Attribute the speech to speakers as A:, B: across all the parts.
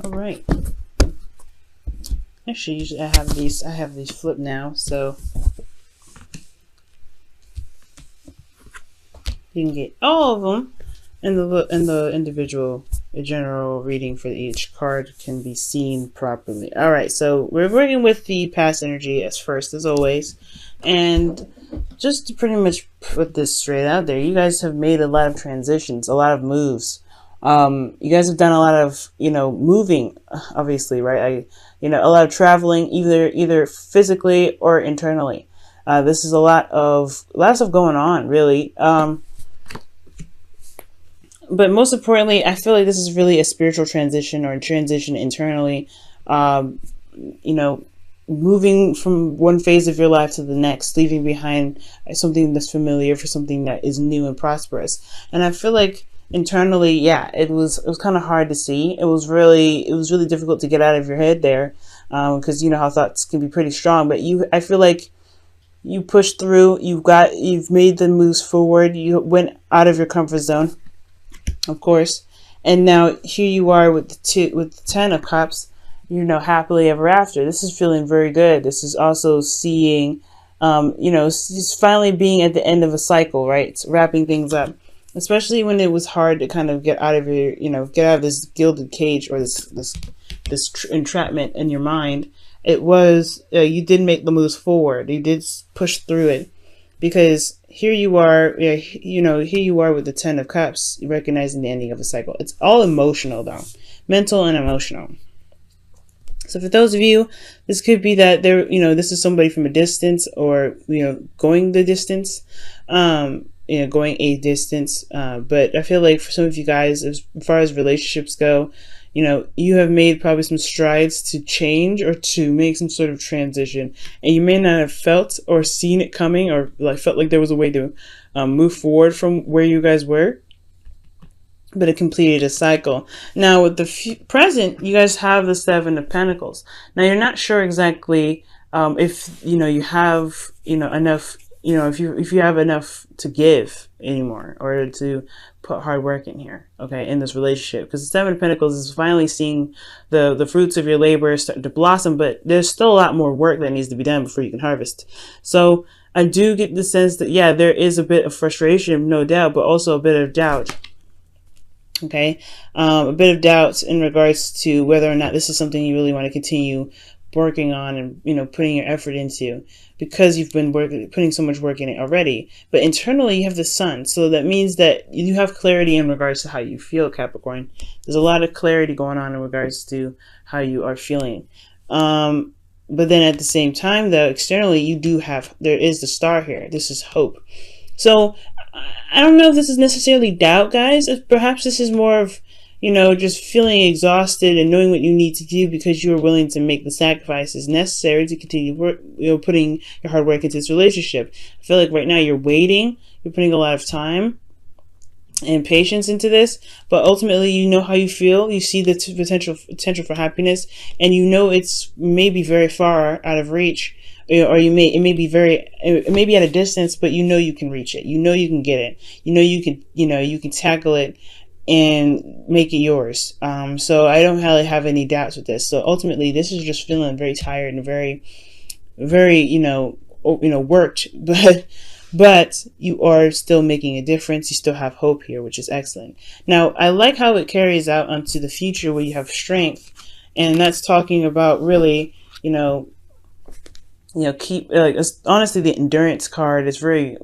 A: All right. Actually, usually I have these flipped now, so you can get all of them, and the individual, a general reading for each card can be seen properly. All right, so we're working with the past energy as first, as always, and just to pretty much put this straight out there, you guys have made a lot of transitions, a lot of moves. You guys have done a lot of, moving, obviously, right? A lot of traveling, either physically or internally. This is a lot of stuff going on, really. But most importantly, I feel like this is really a spiritual transition, or a transition internally. Moving from one phase of your life to the next, leaving behind something that's familiar for something that is new and prosperous. And I feel like internally, yeah, it was kind of hard to see. It was really difficult to get out of your head there, because you know how thoughts can be pretty strong. But I feel like you pushed through. You've made the moves forward. You went out of your comfort zone, of course, and now here you are with the 10 of Cups. Happily ever after. This is feeling very good. This is also seeing, just finally being at the end of a cycle, right? It's wrapping things up, especially when it was hard to kind of get out of this gilded cage, or this entrapment in your mind. It was, you did make the moves forward. You did push through it, because here you are, here you are with the 10 of Cups, recognizing the ending of a cycle. It's all emotional though, mental and emotional. So for those of you, this could be that this is somebody from a distance, or, going the distance, going a distance. But I feel like for some of you guys, as far as relationships go, you have made probably some strides to change, or to make some sort of transition, and you may not have felt or seen it coming, or felt like there was a way to move forward from where you guys were. But it completed a cycle. Now with the present, you guys have the 7 of Pentacles. Now you're not sure exactly if you have enough, if you have enough to give anymore, or to put hard work in here, okay, in this relationship, because the 7 of Pentacles is finally seeing the fruits of your labor starting to blossom, but there's still a lot more work that needs to be done before you can harvest. So I do get the sense that, yeah, there is a bit of frustration, no doubt, but also a bit of doubt. Okay, a bit of doubts in regards to whether or not this is something you really want to continue working on, and putting your effort into, because you've been putting so much work in it already. But internally, you have the Sun, so that means that you have clarity in regards to how you feel, Capricorn. There's a lot of clarity going on in regards to how you are feeling. But then at the same time, though, externally, there is the Star here. This is hope. So I don't know if this is necessarily doubt, guys. Perhaps this is more of, just feeling exhausted and knowing what you need to do, because you are willing to make the sacrifices necessary to continue work, putting your hard work into this relationship. I feel like right now you're waiting. You're putting a lot of time and patience into this, but ultimately you know how you feel. You see the potential for happiness, and it's maybe very far out of reach. Or it may be at a distance, but you can reach it. You can get it. You can tackle it and make it yours. So I don't really have any doubts with this. So ultimately, this is just feeling very tired and very, very, worked, but you are still making a difference. You still have hope here, which is excellent. Now, I like how it carries out onto the future, where you have strength, and that's talking about really, honestly, the endurance card is very,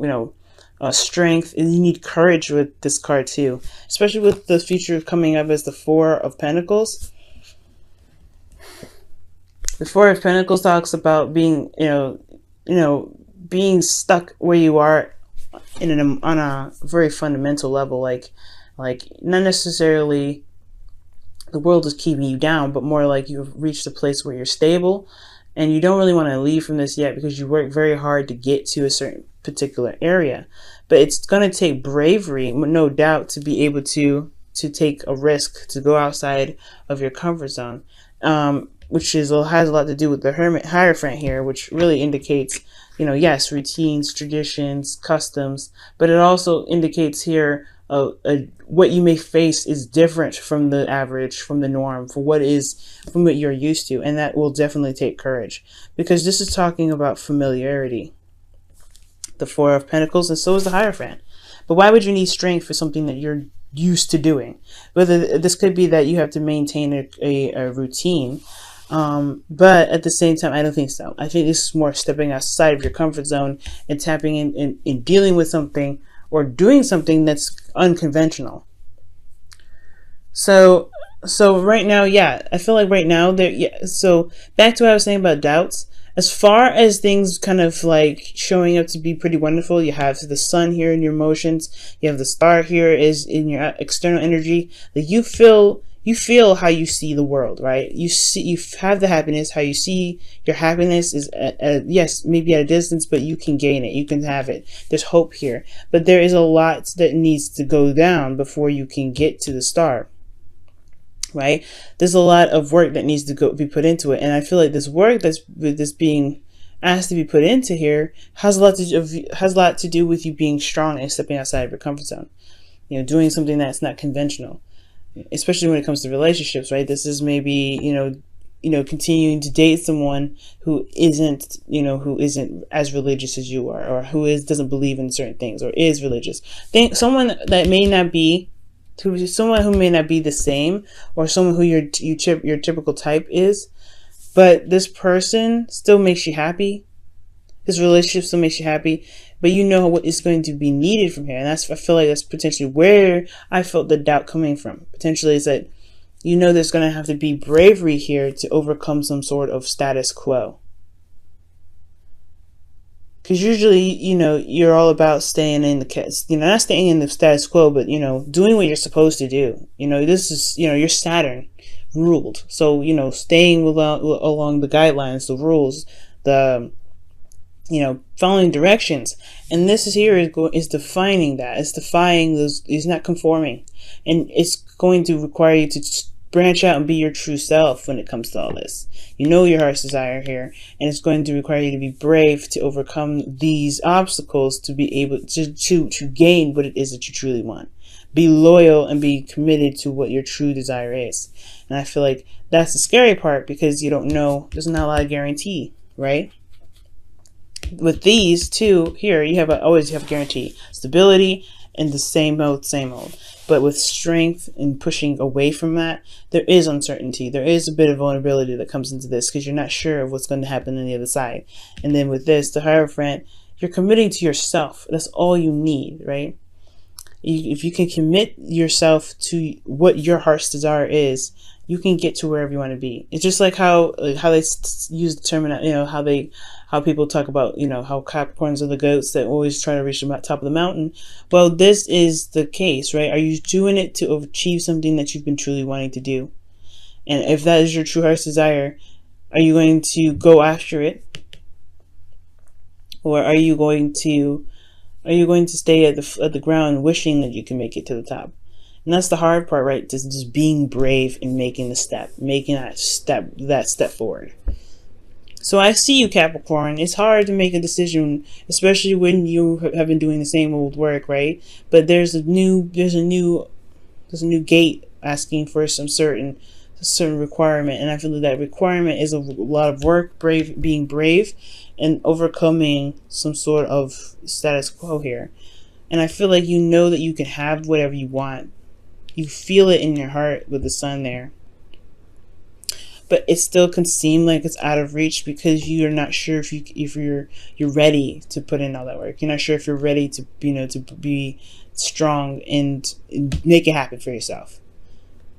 A: strength, and you need courage with this card too, especially with the future coming up as the 4 of Pentacles. The 4 of Pentacles talks about being, being stuck where you are on a very fundamental level, like not necessarily the world is keeping you down, but more like you've reached a place where you're stable. And you don't really want to leave from this yet, because you work very hard to get to a certain particular area. But it's going to take bravery, no doubt, to be able to take a risk, to go outside of your comfort zone, which has a lot to do with the Hermit Hierophant here, which really indicates, yes, routines, traditions, customs, but it also indicates here what you may face is different from the average, from the norm, from what you're used to. And that will definitely take courage, because this is talking about familiarity, the Four of Pentacles, and so is the Hierophant. But why would you need strength for something that you're used to doing? Whether this could be that you have to maintain a routine, but at the same time, I don't think so. I think this is more stepping outside of your comfort zone and tapping in dealing with something or doing something that's unconventional. So right now, yeah, I feel like right now there, yeah. So back to what I was saying about doubts. As far as things kind of like showing up to be pretty wonderful, you have the sun here in your emotions. You have the star here is in your external energy. Like you feel how you see the world, right? You have the happiness. How you see your happiness is yes, maybe at a distance, but you can gain it. You can have it. There's hope here, but there is a lot that needs to go down before you can get to the star. Right? There's a lot of work that needs to be put into it. And I feel like this work that's being asked to be put into here has a lot to do with you being strong and stepping outside of your comfort zone. You know, doing something that's not conventional, especially when it comes to relationships, right? This is maybe, continuing to date someone who isn't as religious as you are, or who doesn't believe in certain things, or is religious. Someone who may not be the same, or someone who your typical type is, but this person still makes you happy. This relationship still makes you happy, but you know what is going to be needed from here. And I feel like that's potentially where I felt the doubt coming from. Potentially is that, there's going to have to be bravery here to overcome some sort of status quo. Because usually, you're all about staying in not staying in the status quo, but, doing what you're supposed to do. This is, you're Saturn ruled. So, staying along the guidelines, the rules, following directions. And this is defining that. It's defying those, it's not conforming. And it's going to require you to branch out and be your true self when it comes to all this. Your heart's desire here, and it's going to require you to be brave to overcome these obstacles to be able to gain what it is that you truly want. Be loyal and be committed to what your true desire is. And I feel like that's the scary part, because you don't know, there's not a lot of guarantee, right? With these two here, you always have a guarantee, stability, and the same old. But with strength and pushing away from that, there is uncertainty. There is a bit of vulnerability that comes into this, because you're not sure of what's going to happen on the other side. And then with this, the Hierophant, you're committing to yourself. That's all you need, right? If you can commit yourself to what your heart's desire is, you can get to wherever you want to be. It's just like how they use the term, how people talk about, how Capricorns are the goats that always try to reach the top of the mountain. Well, this is the case, right? Are you doing it to achieve something that you've been truly wanting to do? And if that is your true heart's desire, are you going to go after it? Or are you going to stay at the ground wishing that you can make it to the top? And that's the hard part, right? Just being brave and making that step forward. So I see you, Capricorn. It's hard to make a decision, especially when you have been doing the same old work, right? But there's a new gate asking for some certain requirement, and I feel that requirement is a lot of work, being brave, and overcoming some sort of status quo here. And I feel like that you can have whatever you want. You feel it in your heart with the sun there. But it still can seem like it's out of reach, because you're not sure if you're ready to put in all that work. You're not sure if you're ready to be strong and make it happen for yourself.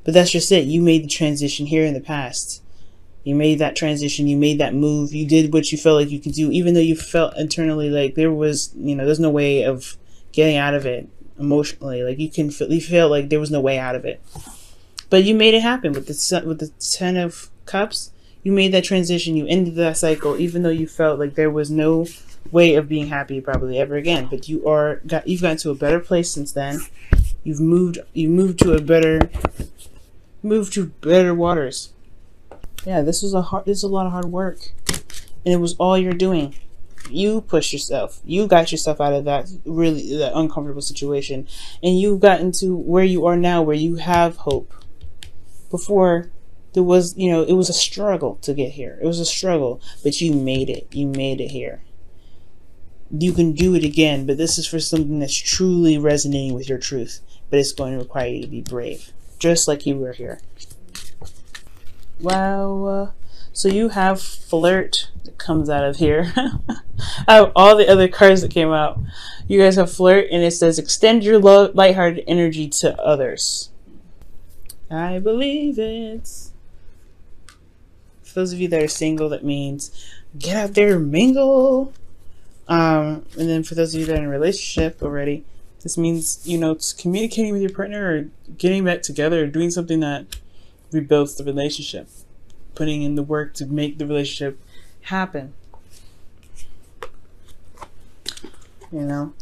A: But that's just it. You made the transition here in the past. You made that transition. You made that move. You did what you felt like you could do, even though you felt internally like there's no way of getting out of it emotionally. Like you felt like there was no way out of it. But you made it happen with the Ten of Cups. You made that transition. You ended that cycle, even though you felt like there was no way of being happy probably ever again. But you've gotten to a better place since then. You've moved to better waters. Yeah, this is a lot of hard work, and it was all you're doing. You pushed yourself. You got yourself out of that uncomfortable situation, and you've gotten to where you are now, where you have hope. Before, there was, it was a struggle to get here. It was a struggle, but you made it. You made it here. You can do it again, but this is for something that's truly resonating with your truth. But it's going to require you to be brave, just like you were here. Wow. So you have flirt that comes out of here. Out of all the other cards that came out, you guys have flirt, and it says extend your lighthearted energy to others. I believe it. For those of you that are single, that means get out there and mingle. And then for those of you that are in a relationship already, this means, it's communicating with your partner or getting back together or doing something that rebuilds the relationship. Putting in the work to make the relationship happen. Or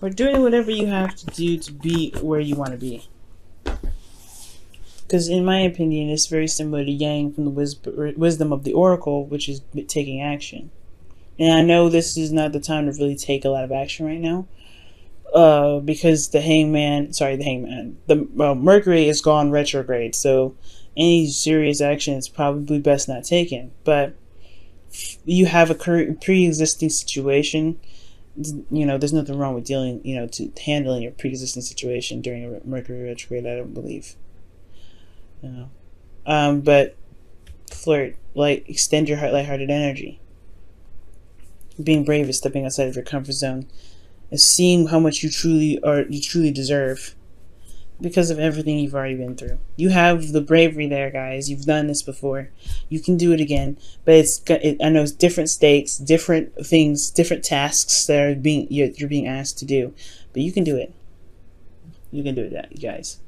A: doing whatever you have to do to be where you want to be. Because in my opinion, it's very similar to Yang from the wisdom of the Oracle, which is taking action. And I know this is not the time to really take a lot of action right now. Because the Mercury is gone retrograde, so any serious action is probably best not taken. But you have a pre-existing situation. There's nothing wrong with dealing, to handling your pre-existing situation during a Mercury retrograde. I don't believe. But flirt, extend your lighthearted energy. Being brave is stepping outside of your comfort zone. Is seeing how much you truly deserve because of everything you've already been through. You have the bravery there, guys. You've done this before. You can do it again, but I know it's different stakes, different things, different tasks that you're being asked to do, but you can do it. You can do it, guys.